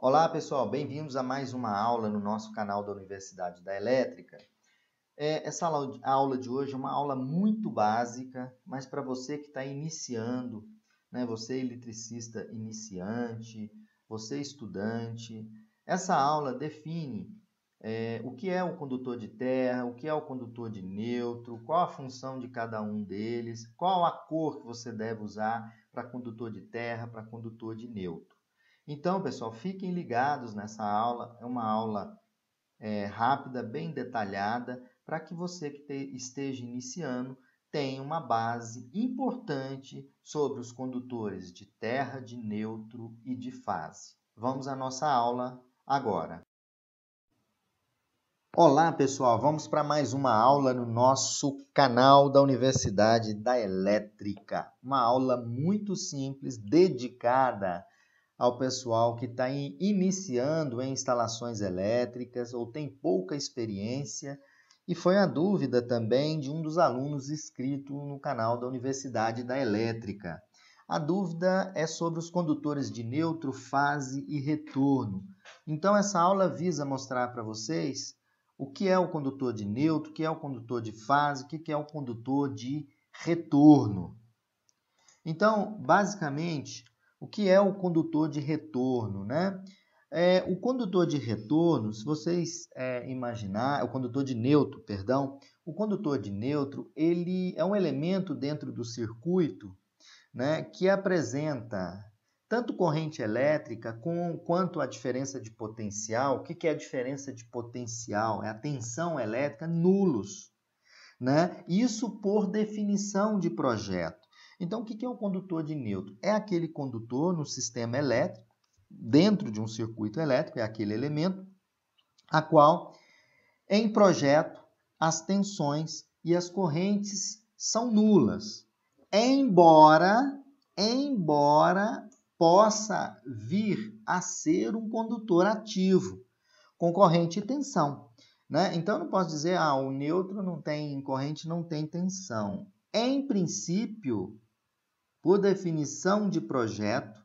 Olá, pessoal, bem-vindos a mais uma aula no nosso canal da Universidade da Elétrica. Essa aula de hoje é uma aula muito básica, mas para você que está iniciando, né? Você eletricista iniciante, você estudante, essa aula define o que é o condutor de terra, o que é o condutor de nêutron, qual a função de cada um deles, qual a cor que você deve usar para condutor de terra, para condutor de nêutron. Então, pessoal, fiquem ligados nessa aula. É uma aula rápida, bem detalhada, para que você que esteja iniciando tenha uma base importante sobre os condutores de terra, de nêutron e de fase. Vamos à nossa aula agora. Olá, pessoal! Vamos para mais uma aula no nosso canal da Universidade da Elétrica. Uma aula muito simples, dedicada ao pessoal que está iniciando em instalações elétricas ou tem pouca experiência, e foi a dúvida também de um dos alunos inscrito no canal da Universidade da Elétrica. A dúvida é sobre os condutores de nêutron, fase e retorno. Então, essa aula visa mostrar para vocês o que é o condutor de nêutron, o que é o condutor de fase, o que é o condutor de retorno. Então, basicamente, o que é o condutor de retorno, né? O condutor de retorno, se vocês imaginar, o condutor de nêutron, perdão, o condutor de nêutron, ele é um elemento dentro do circuito, né, que apresenta tanto corrente elétrica quanto a diferença de potencial. O que é a diferença de potencial? É a tensão elétrica nulos, né? Isso por definição de projeto. Então, o que é o condutor de nêutron? É aquele condutor no sistema elétrico, dentro de um circuito elétrico, é aquele elemento, a qual, em projeto, as tensões e as correntes são nulas, embora possa vir a ser um condutor ativo, com corrente e tensão, né? Então, eu não posso dizer, o nêutron não tem corrente, não tem tensão. Em princípio, por definição de projeto,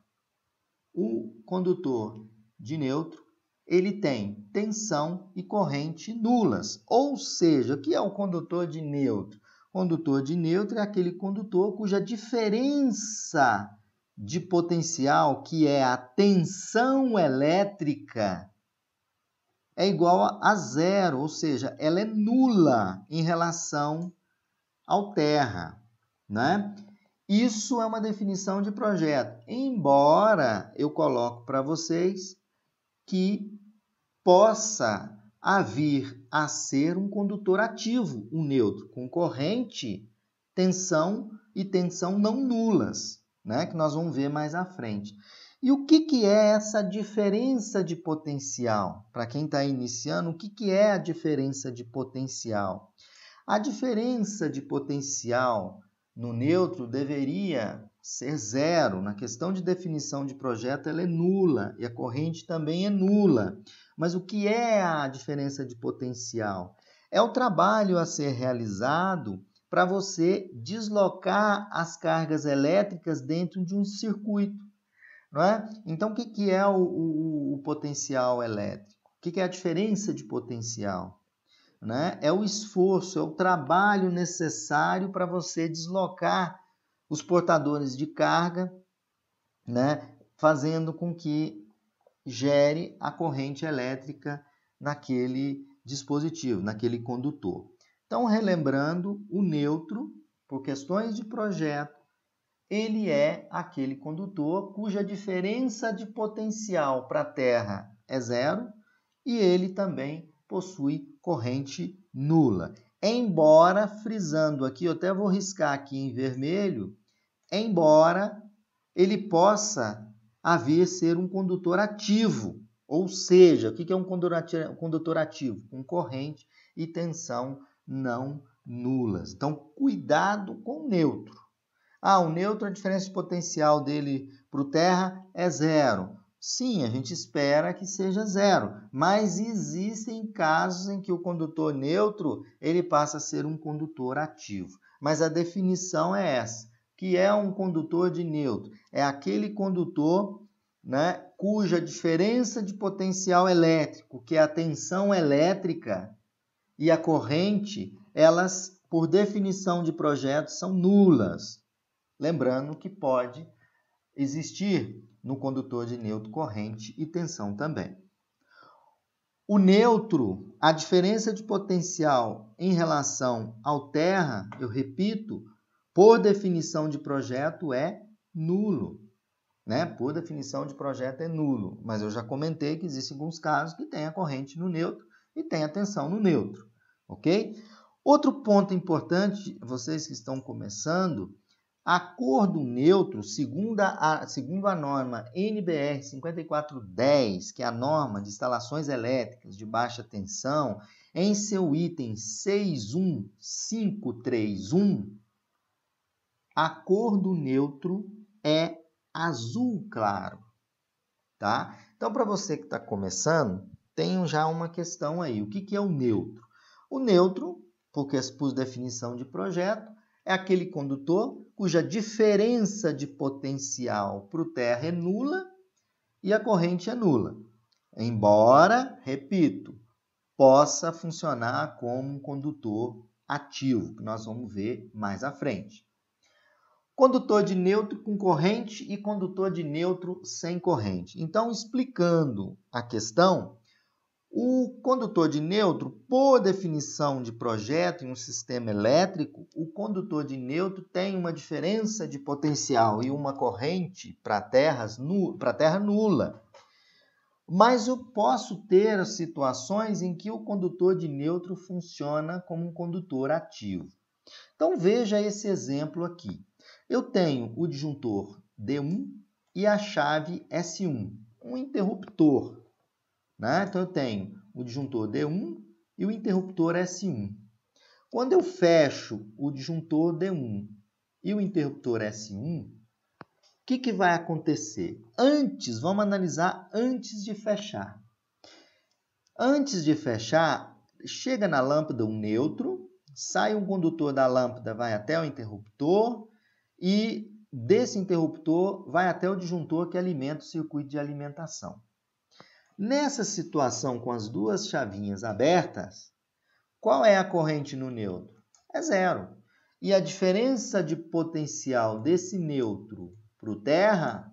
o condutor de nêutron, ele tem tensão e corrente nulas. Ou seja, o que é o condutor de nêutron? O condutor de nêutron é aquele condutor cuja diferença de potencial, que é a tensão elétrica, é igual a zero, ou seja, ela é nula em relação ao terra, né? Isso é uma definição de projeto, embora eu coloque para vocês que possa vir a ser um condutor ativo, um nêutron, com corrente, tensão e tensão não nulas, né? Que nós vamos ver mais à frente. E o que é essa diferença de potencial? Para quem está iniciando, o que é a diferença de potencial? A diferença de potencial no nêutron deveria ser zero. Na questão de definição de projeto, ela é nula e a corrente também é nula. Mas o que é a diferença de potencial? É o trabalho a ser realizado para você deslocar as cargas elétricas dentro de um circuito, não é? Então, o que é o potencial elétrico? O que é a diferença de potencial? Né? É o esforço, é o trabalho necessário para você deslocar os portadores de carga, né? Fazendo com que gere a corrente elétrica naquele dispositivo, naquele condutor. Então, relembrando, o nêutron, por questões de projeto, ele é aquele condutor cuja diferença de potencial para a Terra é zero e ele também possui corrente nula. Embora, frisando aqui, eu até vou riscar aqui em vermelho, embora ele possa vir ser um condutor ativo. Ou seja, o que é um condutor ativo? Com corrente e tensão não nulas. Então, cuidado com o nêutron. O nêutron, a diferença de potencial dele para o terra é zero. Sim, a gente espera que seja zero, mas existem casos em que o condutor neutro ele passa a ser um condutor ativo. Mas a definição é essa, que é um condutor de nêutron. É aquele condutor, né, cuja diferença de potencial elétrico, que é a tensão elétrica e a corrente, elas, por definição de projeto, são nulas. Lembrando que pode existir no condutor de neutro corrente e tensão também. O neutro, a diferença de potencial em relação ao terra, eu repito, por definição de projeto é nulo. Né? Por definição de projeto é nulo, mas eu já comentei que existem alguns casos que tem a corrente no neutro e tem a tensão no neutro, ok? Outro ponto importante, vocês que estão começando, a cor do neutro, segundo a norma NBR 5410, que é a norma de instalações elétricas de baixa tensão, em seu item 61531, a cor do neutro é azul claro, tá? Então, para você que está começando, tem já uma questão aí. O que é o neutro? O neutro, por definição de projeto, é aquele condutor cuja diferença de potencial para o terra é nula e a corrente é nula. Embora, repito, possa funcionar como um condutor ativo, que nós vamos ver mais à frente. Condutor de neutro com corrente e condutor de neutro sem corrente. Então, explicando a questão, o condutor de neutro, por definição de projeto em um sistema elétrico, o condutor de neutro tem uma diferença de potencial e uma corrente para a terra nula. Mas eu posso ter situações em que o condutor de neutro funciona como um condutor ativo. Então, veja esse exemplo aqui. Eu tenho o disjuntor D1 e a chave S1, um interruptor. Né? Então, eu tenho o disjuntor D1 e o interruptor S1. Quando eu fecho o disjuntor D1 e o interruptor S1, o que vai acontecer? Vamos analisar antes de fechar. Antes de fechar, chega na lâmpada um nêutron, sai um condutor da lâmpada, vai até o interruptor, e desse interruptor vai até o disjuntor que alimenta o circuito de alimentação. Nessa situação com as duas chavinhas abertas, qual é a corrente no neutro? É zero. E a diferença de potencial desse neutro para o terra,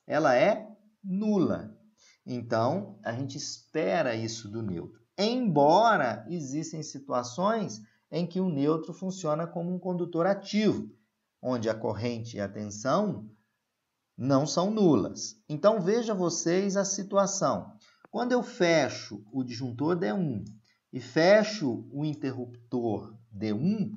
ela é nula. Então, a gente espera isso do neutro. Embora existem situações em que o neutro funciona como um condutor ativo, onde a corrente e a tensão não são nulas. Então, veja vocês a situação. Quando eu fecho o disjuntor D1 e fecho o interruptor D1,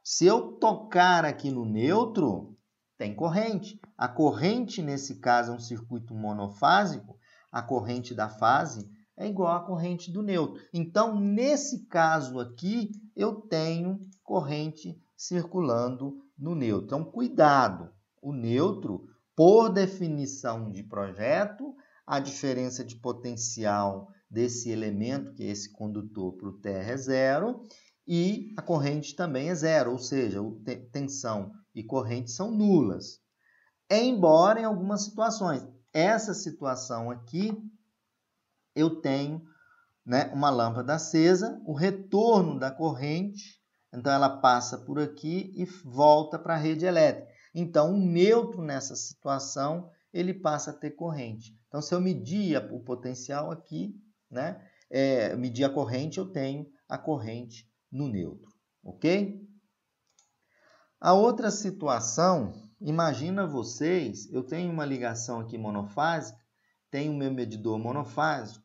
se eu tocar aqui no neutro, tem corrente. A corrente, nesse caso, é um circuito monofásico. A corrente da fase é igual à corrente do neutro. Então, nesse caso aqui, eu tenho corrente circulando no neutro. Então, cuidado, o neutro, por definição de projeto, a diferença de potencial desse elemento, que é esse condutor para o terra, é zero, e a corrente também é zero, ou seja, tensão e corrente são nulas. Embora em algumas situações, essa situação aqui, eu tenho, né, uma lâmpada acesa, o retorno da corrente, então ela passa por aqui e volta para a rede elétrica. Então, o neutro nessa situação, ele passa a ter corrente. Então, se eu medir o potencial aqui, né, medir a corrente, eu tenho a corrente no neutro, ok? A outra situação, imagina vocês, eu tenho uma ligação aqui monofásica, tenho o meu medidor monofásico,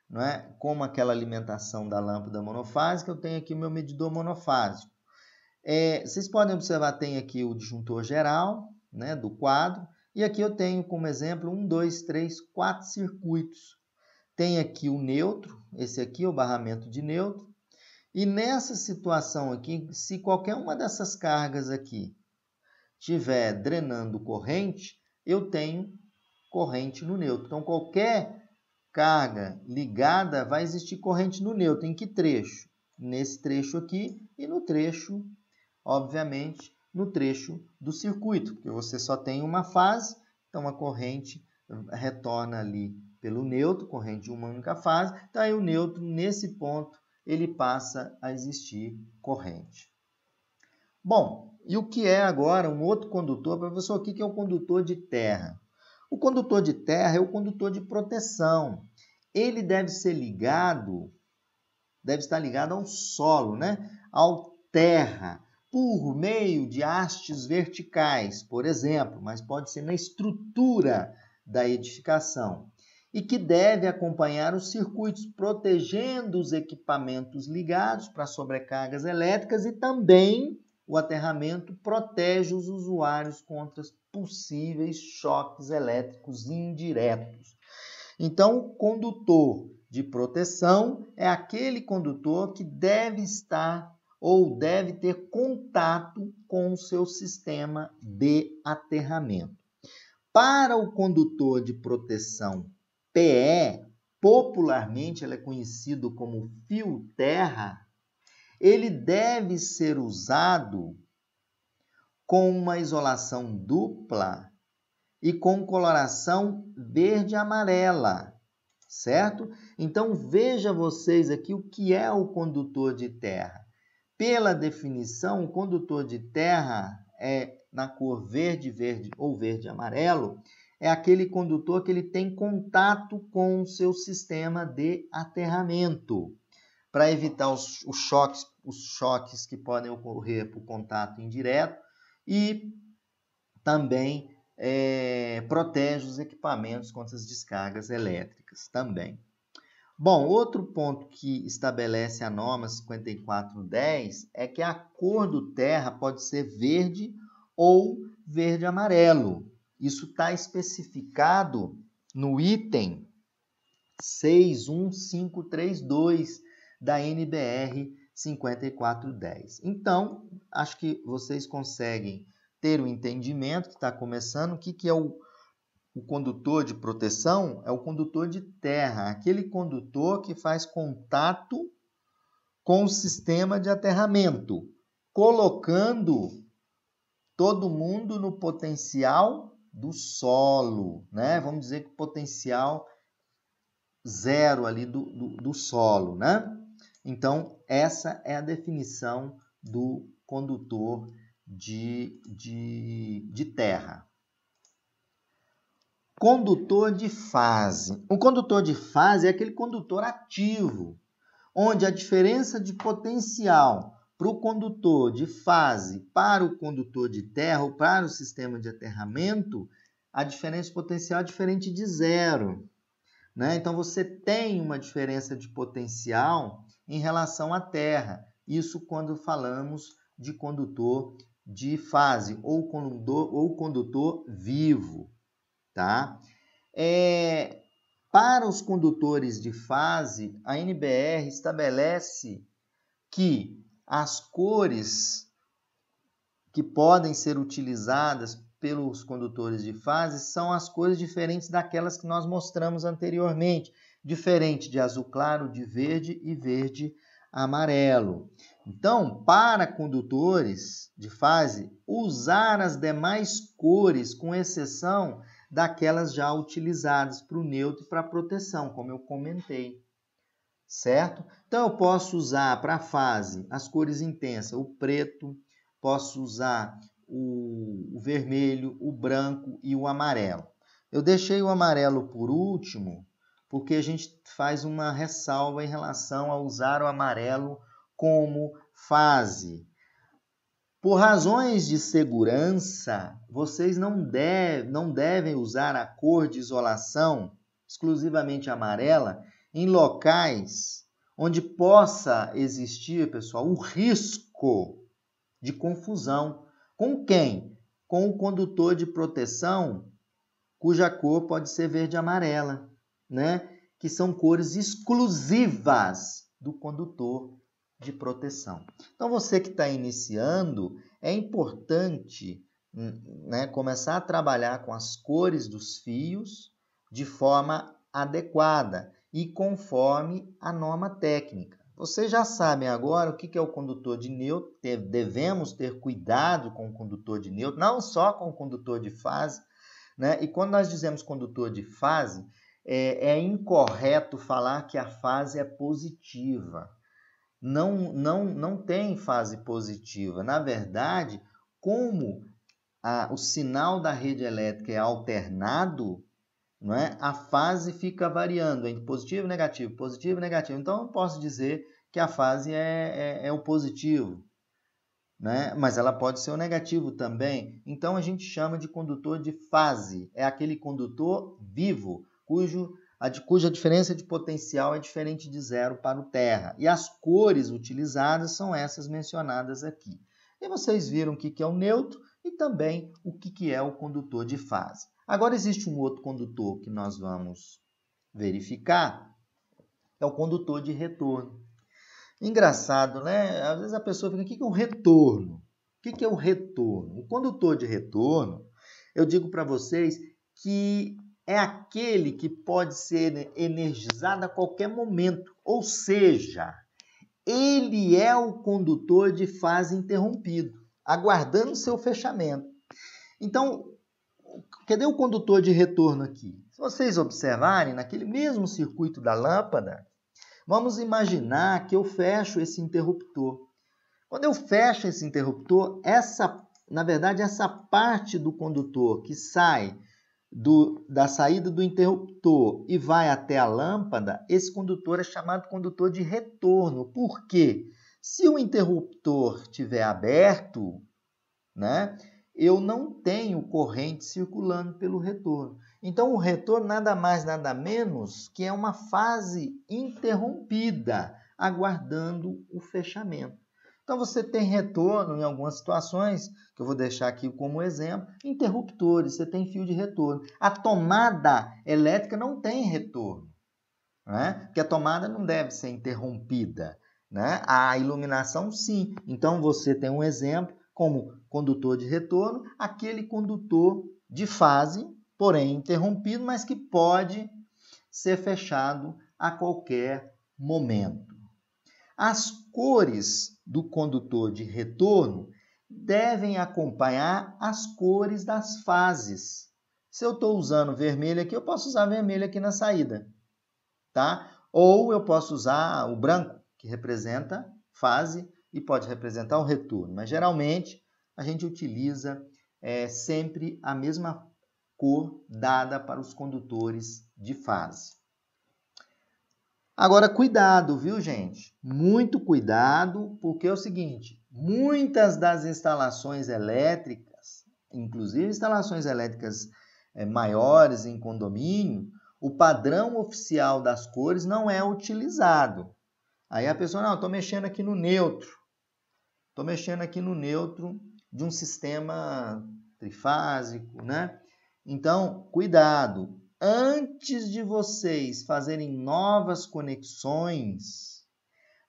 não é? Como aquela alimentação da lâmpada monofásica, eu tenho aqui o meu medidor monofásico. Vocês podem observar, tem aqui o disjuntor geral, né, do quadro, e aqui eu tenho como exemplo 1, 2, 3, 4 circuitos. Tem aqui o neutro, esse aqui é o barramento de neutro, e nessa situação aqui, se qualquer uma dessas cargas aqui estiver drenando corrente, eu tenho corrente no neutro. Então, qualquer carga ligada vai existir corrente no neutro. Em que trecho? Nesse trecho aqui e no trecho, obviamente, no trecho do circuito, porque você só tem uma fase, então a corrente retorna ali pelo neutro, corrente de uma única fase. Então, aí o neutro, nesse ponto, ele passa a existir corrente. Bom, e o que é agora um outro condutor? Professor, o que é o condutor de terra? O condutor de terra é o condutor de proteção. Ele deve estar ligado ao solo, né? Ao terra, por meio de hastes verticais, por exemplo, mas pode ser na estrutura da edificação, e que deve acompanhar os circuitos, protegendo os equipamentos ligados para sobrecargas elétricas, e também o aterramento protege os usuários contra possíveis choques elétricos indiretos. Então, o condutor de proteção é aquele condutor que deve estar ou deve ter contato com o seu sistema de aterramento. Para o condutor de proteção PE, popularmente ele é conhecido como fio-terra, ele deve ser usado com uma isolação dupla e com coloração verde-amarela, certo? Então, veja vocês aqui o que é o condutor de terra. Pela definição, o condutor de terra é na cor verde, verde ou verde-amarelo, é aquele condutor que ele tem contato com o seu sistema de aterramento, para evitar os choques que podem ocorrer por contato indireto, e também protege os equipamentos contra as descargas elétricas também. Bom, outro ponto que estabelece a norma 5410 é que a cor do terra pode ser verde ou verde-amarelo. Isso está especificado no item 61532 da NBR 5410. Então, acho que vocês conseguem ter o entendimento que está começando. O que é o condutor de proteção? É o condutor de terra, aquele condutor que faz contato com o sistema de aterramento, colocando todo mundo no potencial do solo, né? Vamos dizer que o potencial zero ali do solo, né? Então, essa é a definição do condutor de terra. Condutor de fase. O condutor de fase é aquele condutor ativo, onde a diferença de potencial para o condutor de fase para o condutor de terra ou para o sistema de aterramento, a diferença de potencial é diferente de zero, né? Então, você tem uma diferença de potencial em relação à terra. Isso quando falamos de condutor de fase ou condutor vivo, tá? Para os condutores de fase, a NBR estabelece que as cores que podem ser utilizadas pelos condutores de fase são as cores diferentes daquelas que nós mostramos anteriormente, diferente de azul claro, de verde e verde amarelo. Então, para condutores de fase, usar as demais cores, com exceção daquelas já utilizadas para o neutro e para a proteção, como eu comentei, certo? Então, eu posso usar para a fase as cores intensas, o preto, posso usar o vermelho, o branco e o amarelo. Eu deixei o amarelo por último, porque a gente faz uma ressalva em relação a usar o amarelo como fase. Por razões de segurança, vocês não devem usar a cor de isolação exclusivamente amarela em locais onde possa existir, pessoal, o risco de confusão. Com quem? Com o condutor de proteção, cuja cor pode ser verde e amarela, né? Que são cores exclusivas do condutor de proteção. Então, você que está iniciando, é importante, né, começar a trabalhar com as cores dos fios de forma adequada e conforme a norma técnica. Vocês já sabem agora o que é o condutor de neutro. Devemos ter cuidado com o condutor de neutro, não só com o condutor de fase, né? E quando nós dizemos condutor de fase, é incorreto falar que a fase é positiva. Não tem fase positiva. Na verdade, como o sinal da rede elétrica é alternado, não é? A fase fica variando entre positivo e negativo, positivo e negativo. Então, eu posso dizer que a fase é o positivo, né? Mas ela pode ser o negativo também. Então, a gente chama de condutor de fase. É aquele condutor vivo, cuja diferença de potencial é diferente de zero para o terra. E as cores utilizadas são essas mencionadas aqui. E vocês viram o que é o neutro e também o que é o condutor de fase. Agora, existe um outro condutor que nós vamos verificar, é o condutor de retorno. Engraçado, né? Às vezes a pessoa fica, o que é o retorno? O que é o retorno? O condutor de retorno, eu digo para vocês que é aquele que pode ser energizado a qualquer momento, ou seja, ele é o condutor de fase interrompido, aguardando seu fechamento. Então, cadê o condutor de retorno aqui? Se vocês observarem, naquele mesmo circuito da lâmpada, vamos imaginar que eu fecho esse interruptor. Quando eu fecho esse interruptor, na verdade, essa parte do condutor que sai da saída do interruptor e vai até a lâmpada, esse condutor é chamado condutor de retorno. Por quê? Se o interruptor estiver aberto, né, eu não tenho corrente circulando pelo retorno. Então, o retorno nada mais, nada menos que é uma fase interrompida, aguardando o fechamento. Então, você tem retorno em algumas situações, que eu vou deixar aqui como exemplo, interruptores, você tem fio de retorno. A tomada elétrica não tem retorno, né? Porque a tomada não deve ser interrompida, né? A iluminação, sim. Então, você tem um exemplo como condutor de retorno, aquele condutor de fase, porém interrompido, mas que pode ser fechado a qualquer momento. As cores do condutor de retorno devem acompanhar as cores das fases. Se eu estou usando vermelho aqui, eu posso usar vermelho aqui na saída, tá? Ou eu posso usar o branco, que representa fase e pode representar o retorno. Mas, geralmente, a gente utiliza sempre a mesma cor dada para os condutores de fase. Agora, cuidado, viu, gente? Muito cuidado, porque é o seguinte, muitas das instalações elétricas, inclusive instalações elétricas maiores em condomínio, o padrão oficial das cores não é utilizado. Aí a pessoa, não, estou mexendo aqui no neutro. Estou mexendo aqui no neutro de um sistema trifásico, né? Então, cuidado. Antes de vocês fazerem novas conexões,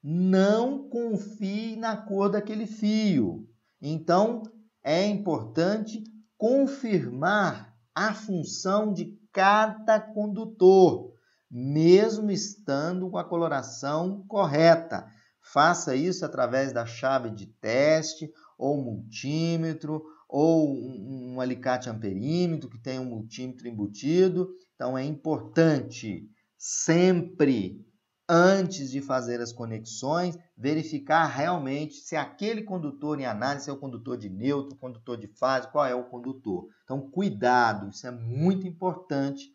não confie na cor daquele fio. Então, é importante confirmar a função de cada condutor, mesmo estando com a coloração correta. Faça isso através da chave de teste, ou multímetro, ou um alicate amperímetro que tem um multímetro embutido. Então, é importante sempre, antes de fazer as conexões, verificar realmente se aquele condutor em análise é o condutor de neutro, condutor de fase, qual é o condutor. Então, cuidado, isso é muito importante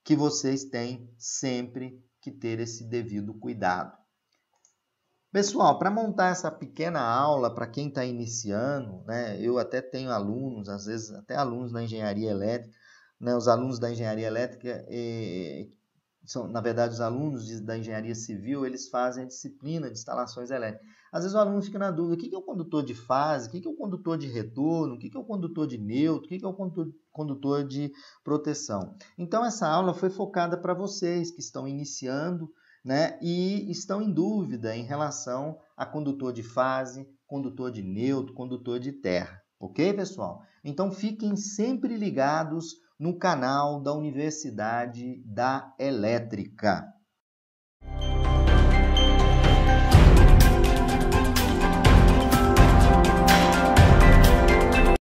que vocês têm sempre que ter esse devido cuidado. Pessoal, para montar essa pequena aula para quem está iniciando, né, eu até tenho alunos, às vezes até alunos da engenharia elétrica, né, os alunos da engenharia elétrica, são, na verdade, os alunos da engenharia civil, eles fazem a disciplina de instalações elétricas. Às vezes o aluno fica na dúvida, o que é o condutor de fase, o que é o condutor de retorno, o que é o condutor de neutro, o que é o condutor de proteção. Então, essa aula foi focada para vocês que estão iniciando, né, e estão em dúvida em relação a condutor de fase, condutor de neutro, condutor de terra. Ok, pessoal? Então, fiquem sempre ligados no canal da Universidade da Elétrica.